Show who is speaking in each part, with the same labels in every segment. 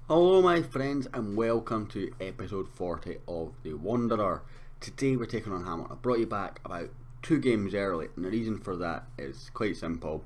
Speaker 1: Hello my friends and welcome to episode 40 of The Wanderer. Today we're taking on Hamilton. I brought you back about 2 games early, and the reason for that is quite simple.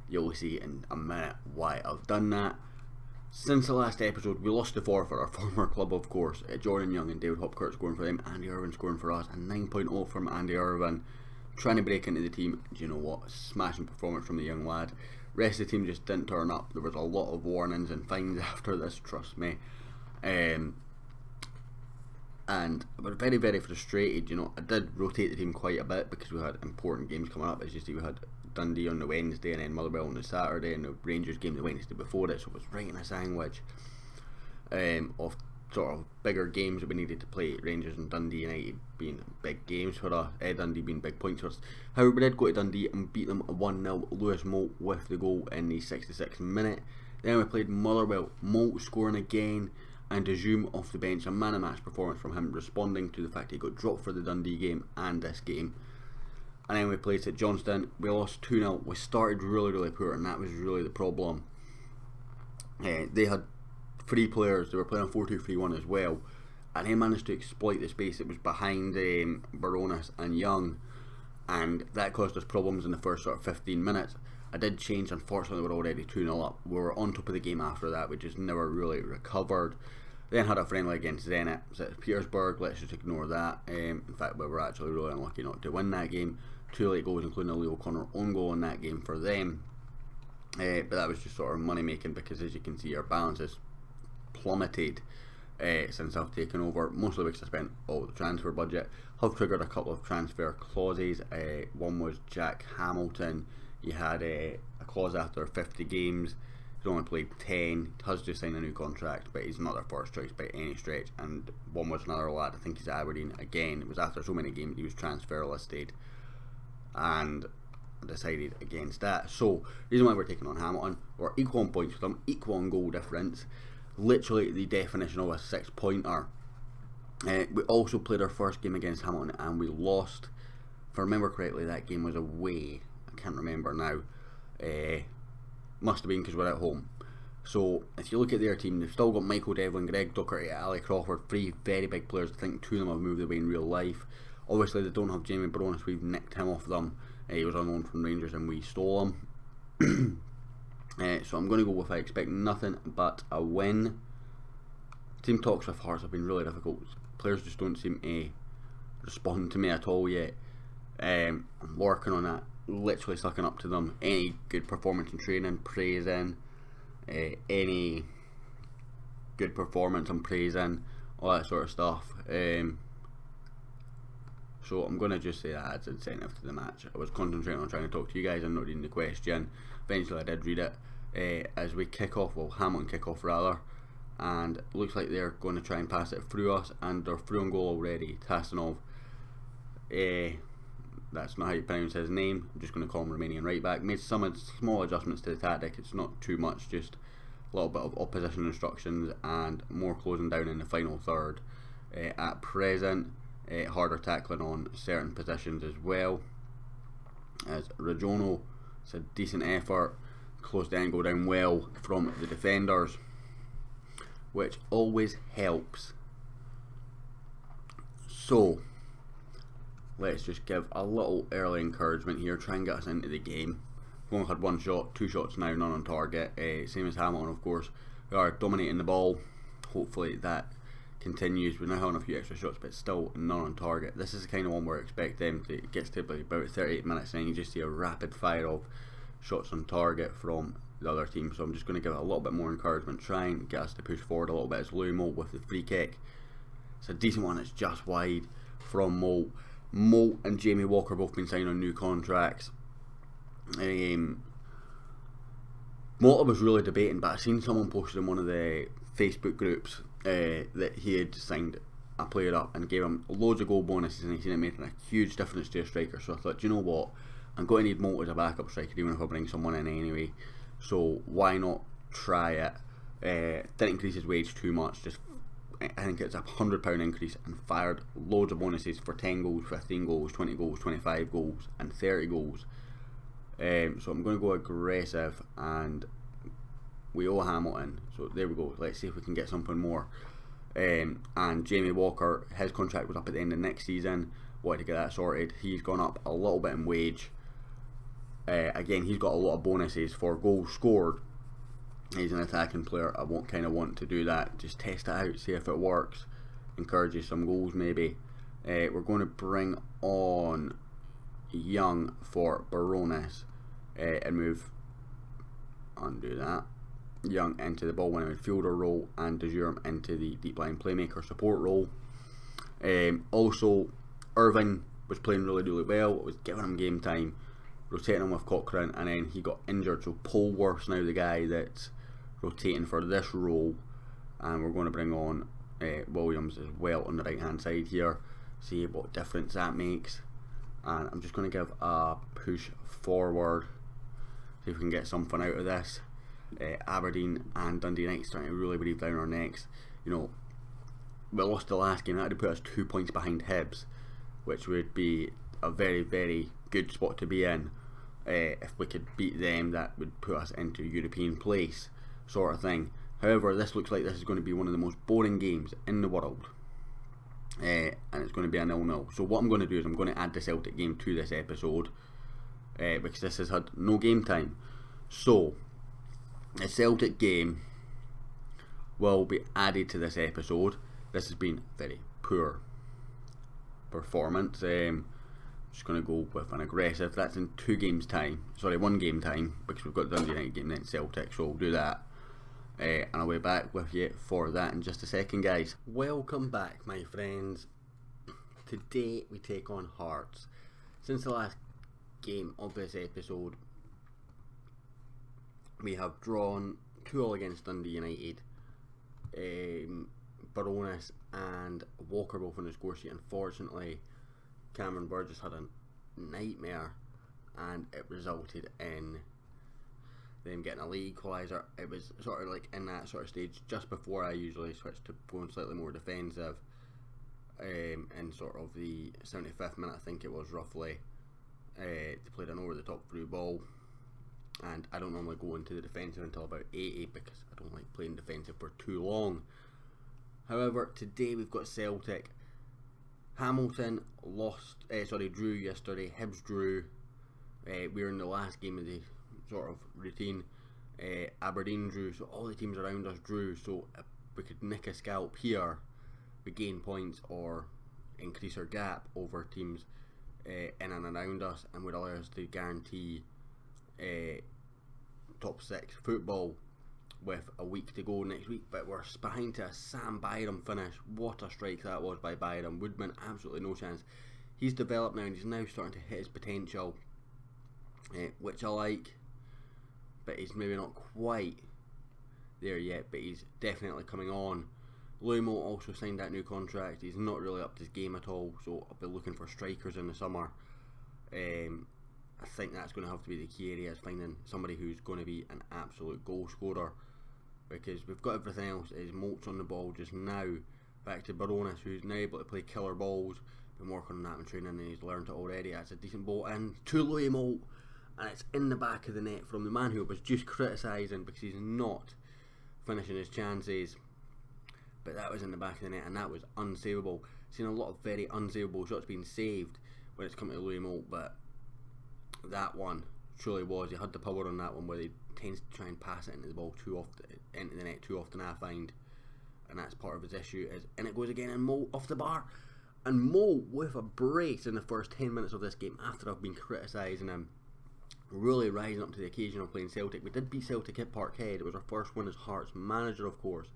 Speaker 1: You'll see in a minute why I've done that. Since the last episode we lost the 4 for our former club, of course. Jordan Young and David Hopkirk scoring for them, Andy Irvine scoring for us, and 9.0 from Andy Irvine trying to break into the team. Do you know what? Smashing performance from the young lad. Rest of the team just didn't turn up. There was a lot of warnings and fines after this, trust me. And I was very, very frustrated. You know, I did rotate the team quite a bit because we had important games coming up. As you see, we had Dundee on the Wednesday and then Motherwell on the Saturday, and the Rangers game the Wednesday before it, so it was right in a sandwich of sort of bigger games that we needed to play. Rangers and Dundee United being big games for us, Dundee being big points for us. However, we did go to Dundee and beat them 1-0. Lewis Moult with the goal in the 66th minute. Then we played Motherwell, Moult scoring again, and Dejoum off the bench. A man of match performance from him, responding to the fact he got dropped for the Dundee game and this game. And then we played St Johnstone. We lost 2-0. We started really poor, and that was really the problem. They had 3 players. They were playing a 4-2-3-1 as well, and they managed to exploit the space that was behind Baronis and Young, and that caused us problems in the first sort of 15 minutes. I did change. Unfortunately, we were already 2-0 up. We were on top of the game after that. We just never really recovered. Then had a friendly against Zenit, Petersburg. Let's just ignore that. In fact, we were actually really unlucky not to win that game. 2 late goals, including a Leo Connor own goal in that game for them. But that was just sort of money making, because as you can see, our balances plummeted since I've taken over. Most of the weeks I spent all the transfer budget. Have triggered a couple of transfer clauses. One was Jack Hamilton. He had a clause after 50 games. He's only played 10. Has just signed a new contract, but he's not their first choice by any stretch. And one was another lad, I think he's at Aberdeen again. It was after so many games he was transfer listed, and I decided against that. So the reason why we're taking on Hamilton, we're equal on points with them, equal on goal difference. Literally the definition of a 6-pointer. We also played our first game against Hamilton and we lost. If I remember correctly, that game was away. I can't remember now. Must have been because we're at home. So if you look at their team, they've still got Michael Devlin, Greg Docherty, Ali Crawford, 3 very big players. I think 2 of them have moved away in real life. Obviously they don't have Jamie Baronis. We've nicked him off them. He was on loan from Rangers and we stole him. So I'm going to go with I expect nothing but a win. Team talks with Hearts have been really difficult. Players just don't seem to respond to me at all yet. I'm working on that, literally sucking up to them. Any good performance in training, praise in. Any good performance, I'm praising. All that sort of stuff. So I'm going to just say that adds incentive to the match. I was concentrating on trying to talk to you guys and not reading the question. Eventually I did read it. As we kick off, well, Hamilton kick off rather, and it looks like they're going to try and pass it through us, and they're through on goal already. Tastanov, that's not how you pronounce his name, I'm just going to call him Romanian right back. Made some small adjustments to the tactic. It's not too much, just a little bit of opposition instructions and more closing down in the final third. At present, harder tackling on certain positions as well. As Rajono, it's a decent effort, close down, go down well from the defenders, which always helps. So let's just give a little early encouragement here, try and get us into the game. We've only had 1 shot, 2 shots now, none on target. Same as Hamilton, of course. We are dominating the ball. Hopefully that continues. We're now having a few extra shots, but still none on target. This is the kind of one where I expect them to get to about 38 minutes and then you just see a rapid fire of shots on target from the other team. So I'm just going to give it a little bit more encouragement, try and get us to push forward a little bit. As Lumo with the free kick, it's a decent one, it's just wide from Moult. Moult and Jamie Walker both been signed on new contracts. Moult was really debating, but I seen someone posted in one of the Facebook groups that he had signed a player up and gave him loads of goal bonuses, and he seen it making a huge difference to a striker. So I thought, you know what, I'm going to need Moult as a backup striker even if I bring someone in anyway, so why not try it. Didn't increase his wage too much, just I think it's £100 increase, and fired loads of bonuses for 10 goals, 15 goals, 20 goals, 25 goals and 30 goals. So I'm going to go aggressive and we owe Hamilton. So there we go. Let's see if we can get something more. And Jamie Walker, his contract was up at the end of next season. Wanted to get that sorted. He's gone up a little bit in wage. Again, he's got a lot of bonuses for goals scored. He's an attacking player. I won't kind of want to do that. Just test it out, see if it works. Encourage you some goals maybe. We're going to bring on Young for Barones and move. Undo that. Young into the ball winning midfielder role and De Jure into the deep line playmaker support role. Also, Irving was playing really well. It was giving him game time, rotating him with Cochrane, and then he got injured. So Polworth's now the guy that's rotating for this role, and we're going to bring on Williams as well on the right hand side here. See what difference that makes. And I'm just going to give a push forward, see if we can get something out of this. Aberdeen and Dundee United starting to really breathe down our necks. You know, we lost the last game. That would put us 2 points behind Hibs, which would be a very good spot to be in. If we could beat them, that would put us into European place, sort of thing. However, this looks like this is going to be one of the most boring games in the world, and it's going to be a 0-0. So what I'm going to do is I'm going to add the Celtic game to this episode, because this has had no game time. So the Celtic game will be added to this episode. This has been very poor performance. Just going to go with an aggressive. That's in 2 games time. Sorry, 1 game time, because we've got Dundee United game then Celtic, so we'll do that. And I'll be back with you for that in just a second, guys. Welcome back, my friends. Today we take on Hearts. Since the last game of this episode, we have drawn 2-2 against Dundee United. Barones and Walker both on the score sheet. Unfortunately, Cameron Burgess had a nightmare, and it resulted in them getting a late equaliser. It was sort of like in that sort of stage just before I usually switch to going slightly more defensive. In sort of the 75th minute, I think it was roughly. They played an over the top through ball, and I don't normally go into the defensive until about 80 because I don't like playing defensive for too long. However, today we've got Celtic. Hamilton drew yesterday. Hibs drew. We're in the last game of the sort of routine. Aberdeen drew, so all the teams around us drew. So if we could nick a scalp here, we gain points or increase our gap over teams in and around us, and would allow us to guarantee top 6 football with a week to go next week. But we're behind to a Sam Byram finish. What a strike that was by Byram. Woodman, absolutely no chance. He's developed now, and he's now starting to hit his potential, which I like, but he's maybe not quite there yet, but he's definitely coming on. Lumo also signed that new contract. He's not really up to his game at all, so I'll be looking for strikers in the summer. I think that's going to have to be the key area, is finding somebody who's going to be an absolute goal scorer, because we've got everything else. Is Moult's on the ball just now. Back to Barones, who's now able to play killer balls. Been working on that in training, and he's learned it already. That's a decent ball in to Louis Moult, and it's in the back of the net from the man who was just criticising because he's not finishing his chances. But that was in the back of the net, and that was unsavable. Seen a lot of very unsavable shots being saved when it's come to Louis Moult, but that one truly was. He had the power on that one, where he tends to try and pass it into the ball too often, into the net too often, I find, and that's part of his issue. And it goes again, and Moult off the bar, and Moult with a brace in the first 10 minutes of this game after I've been criticising him, really rising up to the occasion of playing Celtic. We did beat Celtic at Parkhead. It was our first win as Hearts manager, of course,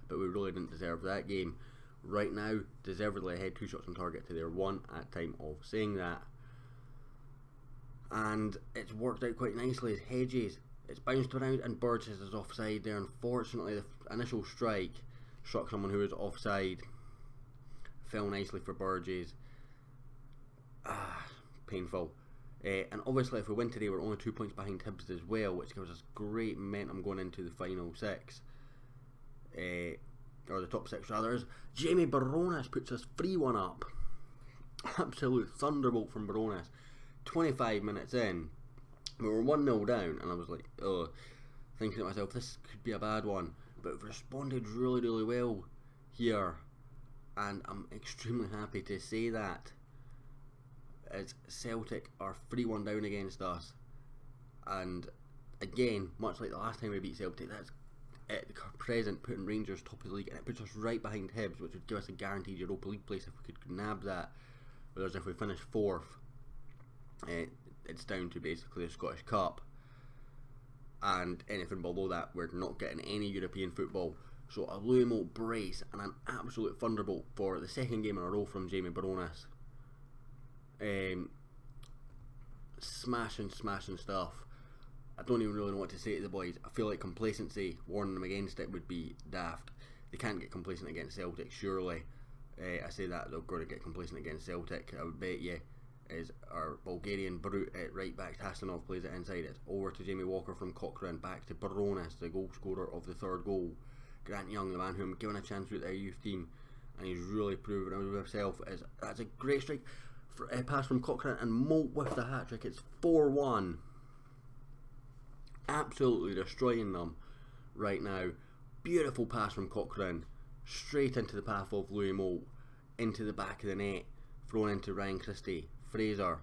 Speaker 1: but we really didn't deserve that game. Right now, deservedly ahead, 2 shots on target to their 1 at time of saying that. And it's worked out quite nicely as Hedges. It's bounced around, and Burgess is offside there. Unfortunately, the initial strike struck someone who was offside. Fell nicely for Burgess. Painful. And obviously, if we win today, we're only 2 points behind Hibs as well, which gives us great momentum going into the final 6. Or the top 6 rather. Jamie Barones puts us 3-1 up. Absolute thunderbolt from Barones. 25 minutes in, we were 1-0 down, and I was like, oh, thinking to myself, this could be a bad one, but we've responded really, really well here, and I'm extremely happy to say that, as Celtic are 3-1 down against us. And again, much like the last time we beat Celtic, that's at the present putting Rangers top of the league, and it puts us right behind Hibs, which would give us a guaranteed Europa League place if we could nab that. Whereas if we finish 4th, it's down to basically the Scottish Cup, and anything below that we're not getting any European football. So a Louis Moult brace and an absolute thunderbolt for the second game in a row from Jamie Baronis. Smashing stuff. I don't even really know what to say to the boys. I feel like complacency, warning them against it, would be daft. They can't get complacent against Celtic, surely. I say that they're going to get complacent against Celtic. I would bet you is our Bulgarian brute at right back. Tastanov plays it inside. It's over to Jamie Walker from Cochrane, back to Baronis, the goal scorer of the third goal. Grant Young, the man who I'm given a chance with their youth team, and he's really proven himself. That's a great strike. Pass from Cochrane, and Moult with the hat trick. It's 4-1. Absolutely destroying them right now. Beautiful pass from Cochrane, straight into the path of Louis Moult, into the back of the net, thrown into Ryan Christie. Fraser,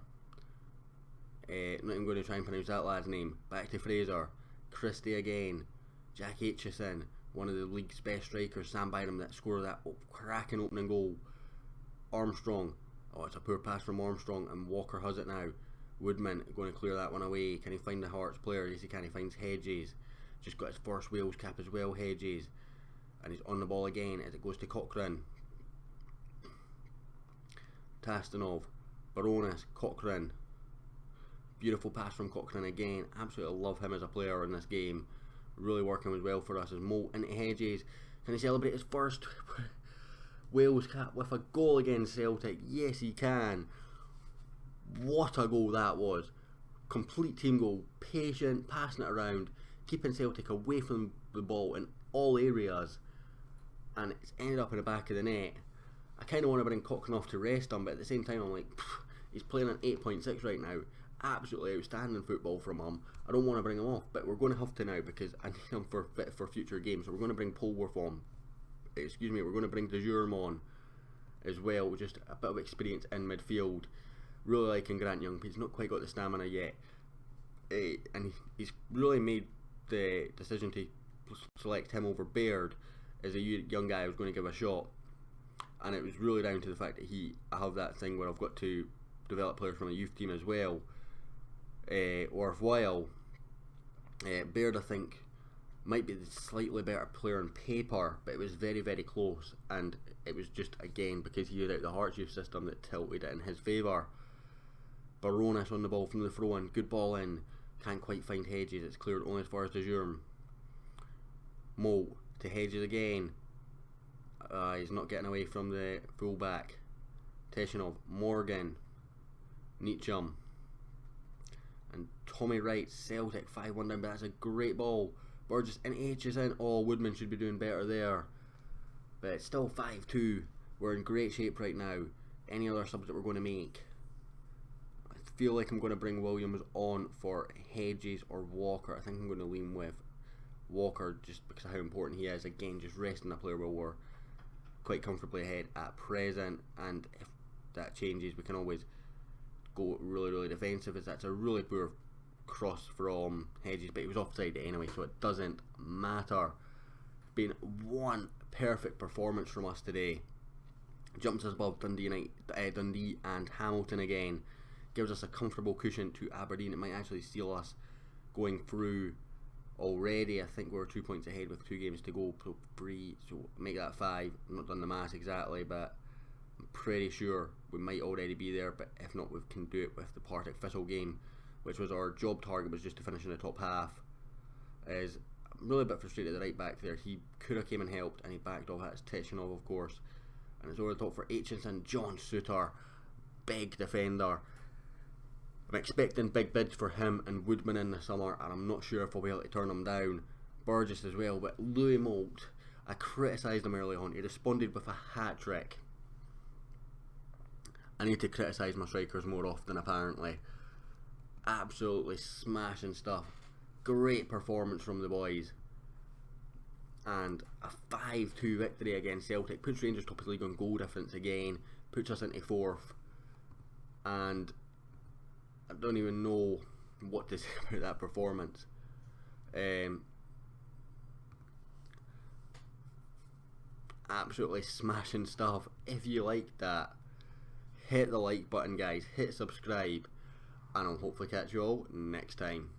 Speaker 1: not even going to try and pronounce that lad's name. Back to Fraser, Christie again, Jack Aitchison, one of the league's best strikers, Sam Byram, that scored that cracking opening goal. Armstrong, oh, it's a poor pass from Armstrong, and Walker has it now. Woodman going to clear that one away. Can he find the Hearts player? Yes, he can. He finds Hedges. Just got his first Wales cap as well, Hedges. And he's on the ball again as it goes to Cochrane. Tastanov, Baronis, Cochrane. Beautiful pass from Cochrane again. Absolutely love him as a player in this game. Really working as well for us as Moult into Hedges. Can he celebrate his first Wales cap with a goal against Celtic? Yes, he can. What a goal that was. Complete team goal. Patient, passing it around, keeping Celtic away from the ball in all areas, and it's ended up in the back of the net. I kind of want to bring Cochrane off to rest him, but at the same time I'm like, he's playing an 8.6 right now. Absolutely outstanding football from him. I don't want to bring him off, but we're going to have to now because I need him for future games. So we're going to bring Polworth on. We're going to bring De Jurm on as well. Just a bit of experience in midfield. Really liking Grant Young, but he's not quite got the stamina yet. And he's really made the decision to select him over Baird as a young guy I was going to give a shot. And it was really down to the fact that I have that thing where I've got to develop players from a youth team as well. Worthwhile. Baird, I think, might be the slightly better player on paper, but it was very, very close. And it was just, again, because he had out the Hearts youth system that tilted it in his favour. Baronis on the ball from the throw in. Good ball in. Can't quite find Hedges. It's cleared only as far as De Jurm. Moult to Hedges again. He's not getting away from the full back. Teshinov, Morgan, Nietzschum, and Tommy Wright. Celtic 5-1 down, but that's a great ball. Burgess and H is in. Oh, Woodman should be doing better there, but it's still 5-2. We're in great shape right now. Any other subs that we're going to make? I feel like I'm going to bring Williams on for Hedges or Walker. I think I'm going to lean with Walker just because of how important he is. Again, just resting a player while we're quite comfortably ahead at present, and if that changes we can always go really, really defensive, as that's a really poor cross from Hedges, but he was offside anyway, so it doesn't matter. Been one perfect performance from us today. Jumps us above Dundee and Hamilton again. Gives us a comfortable cushion to Aberdeen. It might actually seal us going through already. I think we're 2 points ahead with 2 games to go, so 3, so make that 5. I've not done the maths exactly, but I'm pretty sure we might already be there, but if not, we can do it with the Partick Thistle game, which was our job target, was just to finish in the top half. I'm really a bit frustrated at the right back there. He could have came and helped, and he backed off. That's Teshinov, of course, and it's over the top for Aitchison. John Suter, big defender. I'm expecting big bids for him and Woodman in the summer, and I'm not sure if I'll be able to turn them down. Burgess as well, but Louis Moult, I criticised him early on. He responded with a hat-trick. I need to criticise my strikers more often, apparently. Absolutely smashing stuff great performance from the boys, and a 5-2 victory against Celtic puts Rangers top of the league on goal difference again, puts us into 4th, and I don't even know what to say about that performance. Absolutely smashing stuff. If you like that, hit the like button, guys, hit subscribe, and I'll hopefully catch you all next time.